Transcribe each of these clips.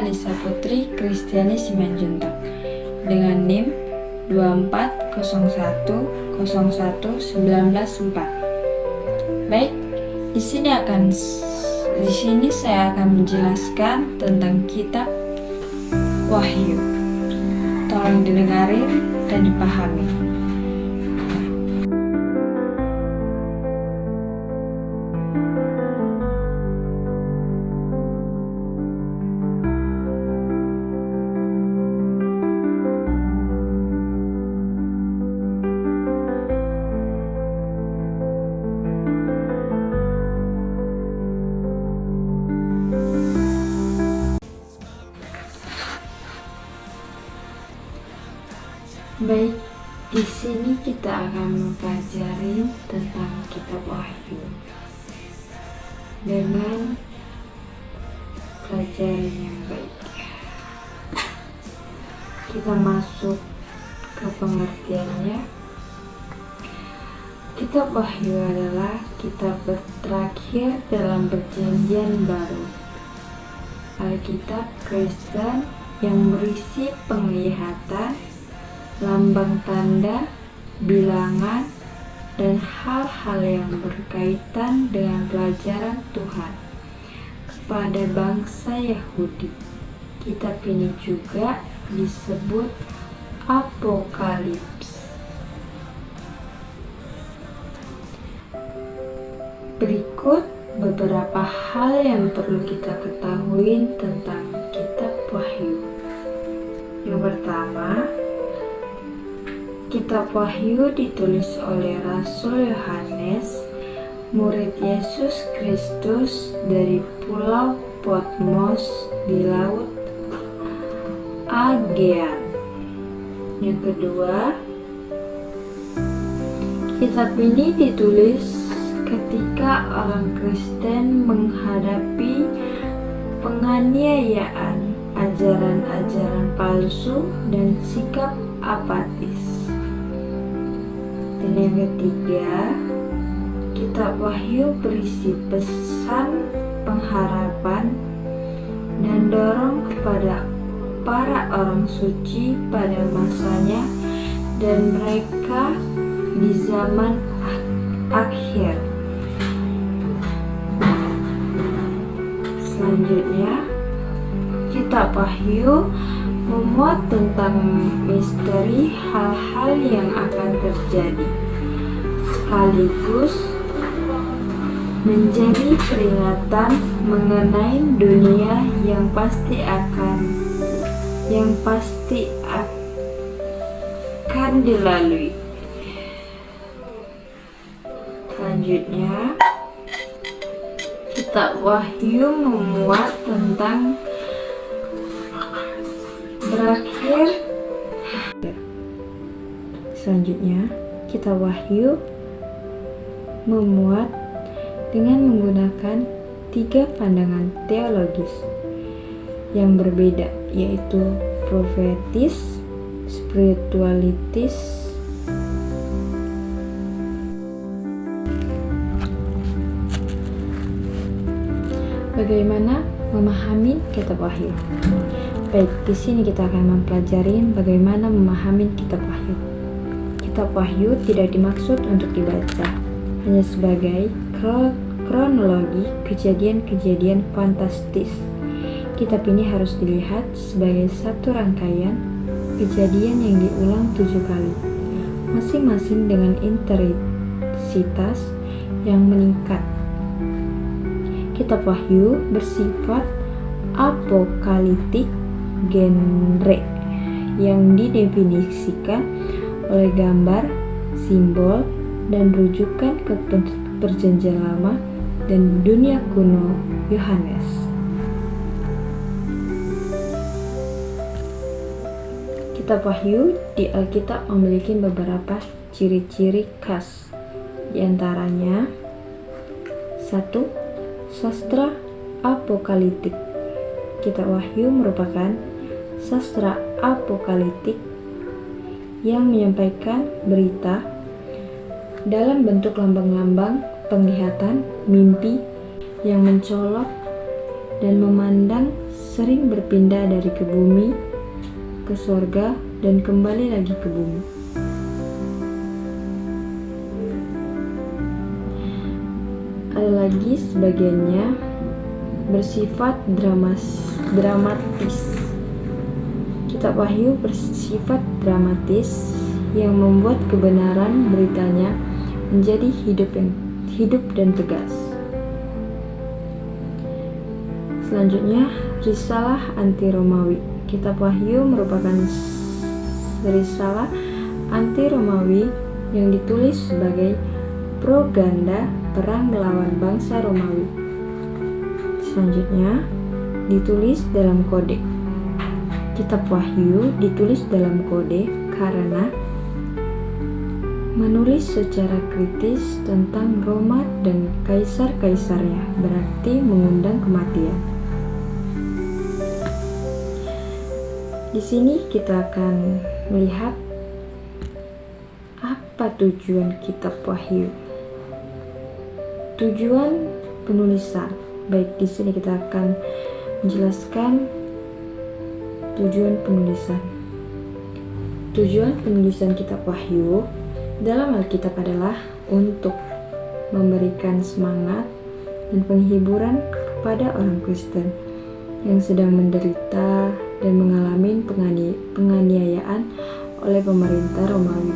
Anissa Putri Kristiani Simanjuntak dengan NIM 240101904. Baik, di sini saya akan menjelaskan tentang kitab Wahyu. Tolong didengarin dan dipahami. Baik, di sini kita akan mempelajari tentang kitab Wahyu dengan pelajaran yang baik. Kita masuk ke pengertiannya. Kitab Wahyu adalah kitab terakhir dalam Perjanjian Baru, Alkitab Kristen yang berisi penglihatan, lambang tanda, bilangan, dan hal-hal yang berkaitan dengan pelajaran Tuhan kepada bangsa Yahudi. Kitab ini juga disebut Apokalips. Berikut beberapa hal yang perlu kita ketahui tentang kitab Wahyu. Yang pertama, kitab Wahyu ditulis oleh Rasul Yohanes, murid Yesus Kristus dari Pulau Patmos di Laut Aegean. Yang kedua, kitab ini ditulis ketika orang Kristen menghadapi penganiayaan, ajaran-ajaran palsu, dan sikap apatis. Dan yang ketiga, kitab Wahyu berisi pesan pengharapan dan dorong kepada para orang suci pada masanya dan mereka di zaman akhir. Selanjutnya, kitab Wahyu memuat tentang misteri hal-hal yang akan terjadi, sekaligus menjadi peringatan mengenai dunia yang pasti akan dilalui. Selanjutnya, kitab Wahyu memuat tentang berakhir. Selanjutnya, kitab Wahyu memuat dengan menggunakan 3 pandangan teologis yang berbeda, yaitu profetis, spiritualitis, bagaimana memahami kitab Wahyu. Baik, di sini kita akan mempelajari bagaimana memahami kitab Wahyu. Kitab Wahyu tidak dimaksud untuk dibaca hanya sebagai kronologi kejadian-kejadian fantastis. Kitab ini harus dilihat sebagai satu rangkaian kejadian yang diulang 7 kali, masing-masing dengan intensitas yang meningkat. Kitab Wahyu bersifat apokaliptik, genre yang didefinisikan oleh gambar, simbol, dan rujukan ke Perjanjian Lama dan dunia kuno Yohanes. Kitab Wahyu di Alkitab memiliki beberapa ciri-ciri khas, di antaranya 1. Sastra apokaliptik. Kitab Wahyu merupakan sastra apokaliptik yang menyampaikan berita dalam bentuk lambang-lambang, penglihatan, mimpi yang mencolok dan memandang sering berpindah dari ke bumi, ke sorga, dan kembali lagi ke bumi. Ada lagi sebagiannya bersifat dramatis. Kitab Wahyu bersifat dramatis yang membuat kebenaran beritanya menjadi hidup dan tegas. Selanjutnya, risalah anti Romawi. Kitab Wahyu merupakan risalah anti Romawi yang ditulis sebagai propaganda perang melawan bangsa Romawi. Selanjutnya, ditulis dalam kode. Kitab Wahyu ditulis dalam kode karena menulis secara kritis tentang Roma dan kaisar-kaisarnya, berarti mengundang kematian. Di sini kita akan melihat apa tujuan kitab Wahyu. Tujuan penulisan. Baik, di sini kita akan menjelaskan tujuan penulisan. Tujuan penulisan kitab Wahyu dalam Alkitab adalah untuk memberikan semangat dan penghiburan kepada orang Kristen yang sedang menderita dan mengalami penganiayaan oleh pemerintah Romawi,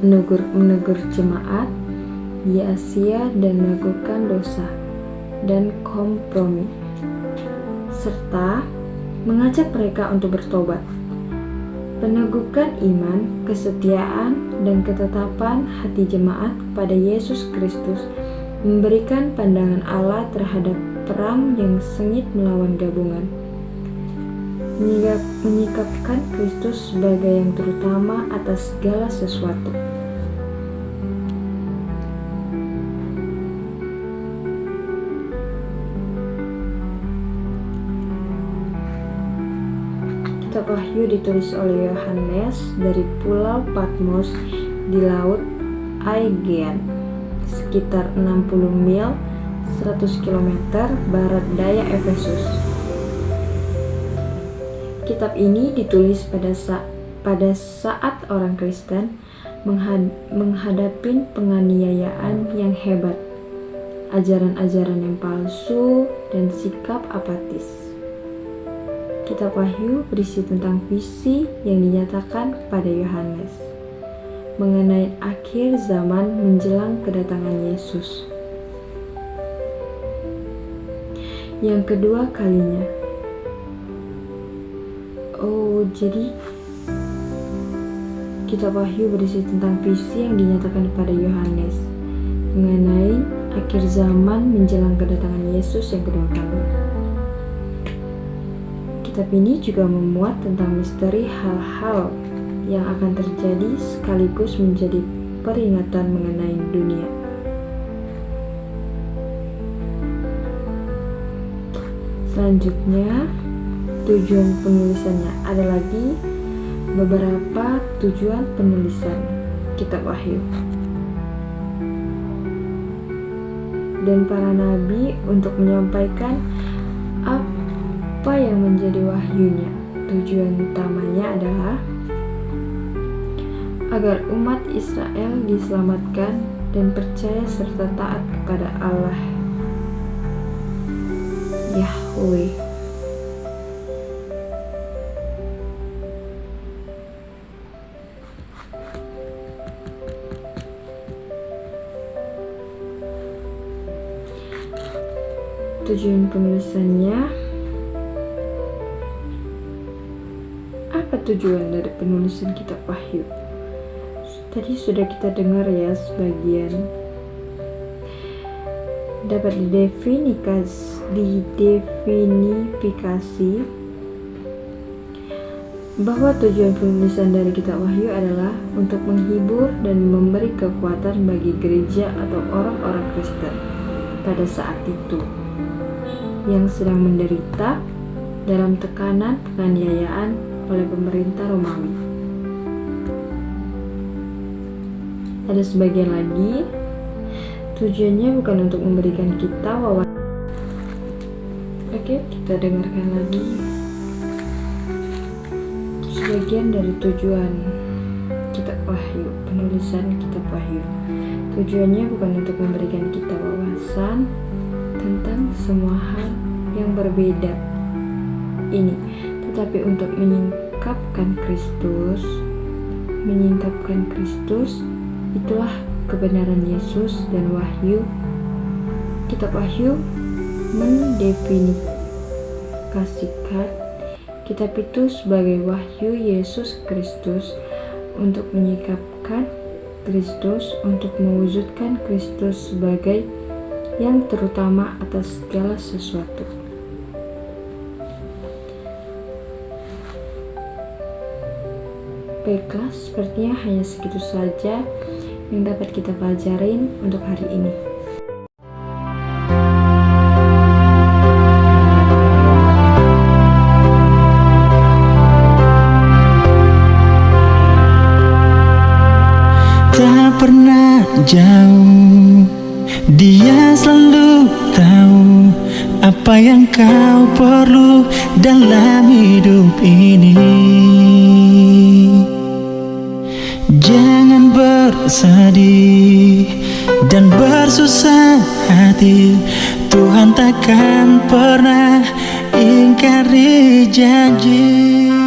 menegur jemaat di Asia dan melakukan dosa dan kompromi, serta mengajak mereka untuk bertobat. Peneguhkan iman, kesetiaan, dan ketetapan hati jemaat kepada Yesus Kristus memberikan pandangan Allah terhadap perang yang sengit melawan gabungan, menyikapkan Kristus sebagai yang terutama atas segala sesuatu. Kitab Wahyu ditulis oleh Yohanes dari Pulau Patmos di Laut Aegean, sekitar 60 mil 100 km barat daya Efesus. Kitab ini ditulis pada saat orang Kristen menghadapi penganiayaan yang hebat, ajaran-ajaran yang palsu, dan sikap apatis. Kitab Wahyu berisi tentang visi yang dinyatakan kepada Yohanes mengenai akhir zaman menjelang kedatangan Yesus yang kedua kalinya. Jadi Kitab Wahyu berisi tentang visi yang dinyatakan kepada Yohanes mengenai akhir zaman menjelang kedatangan Yesus yang kedua kali. Kitab ini juga memuat tentang misteri hal-hal yang akan terjadi sekaligus menjadi peringatan mengenai dunia. Selanjutnya, tujuan penulisannya. Ada lagi beberapa tujuan penulisan Kitab Wahyu. Dan para nabi untuk menyampaikan apa yang menjadi wahyunya. Tujuan utamanya adalah agar umat Israel diselamatkan dan percaya serta taat kepada Allah Yahweh. Tujuan penulisannya. Apa tujuan dari penulisan Kitab Wahyu? Tadi sudah kita dengar ya sebagian. Dapat didefinifikasi bahwa tujuan penulisan dari Kitab Wahyu adalah untuk menghibur dan memberi kekuatan bagi gereja atau orang-orang Kristen pada saat itu yang sedang menderita dalam tekanan penganiayaan oleh pemerintah Romawi. Ada sebagian lagi, tujuannya bukan untuk memberikan kita wawasan Oke, kita dengarkan lagi sebagian dari tujuan kitab Wahyu, penulisan kitab Wahyu. Tujuannya bukan untuk memberikan kita wawasan tentang semua hal yang berbeda ini, tetapi untuk menyingkapkan Kristus. Itulah kebenaran Yesus. Dan Wahyu, kitab Wahyu mendefinisikan kitab itu sebagai wahyu Yesus Kristus untuk menyingkapkan Kristus, untuk mewujudkan Kristus sebagai yang terutama atas segala sesuatu. Baiklah, sepertinya hanya segitu saja yang dapat kita pelajarin untuk hari ini. Tak pernah jauh, Dia selalu tahu apa yang kau perlu dalam hidup ini. Jangan bersedih dan bersusah hati, Tuhan takkan pernah ingkari janji.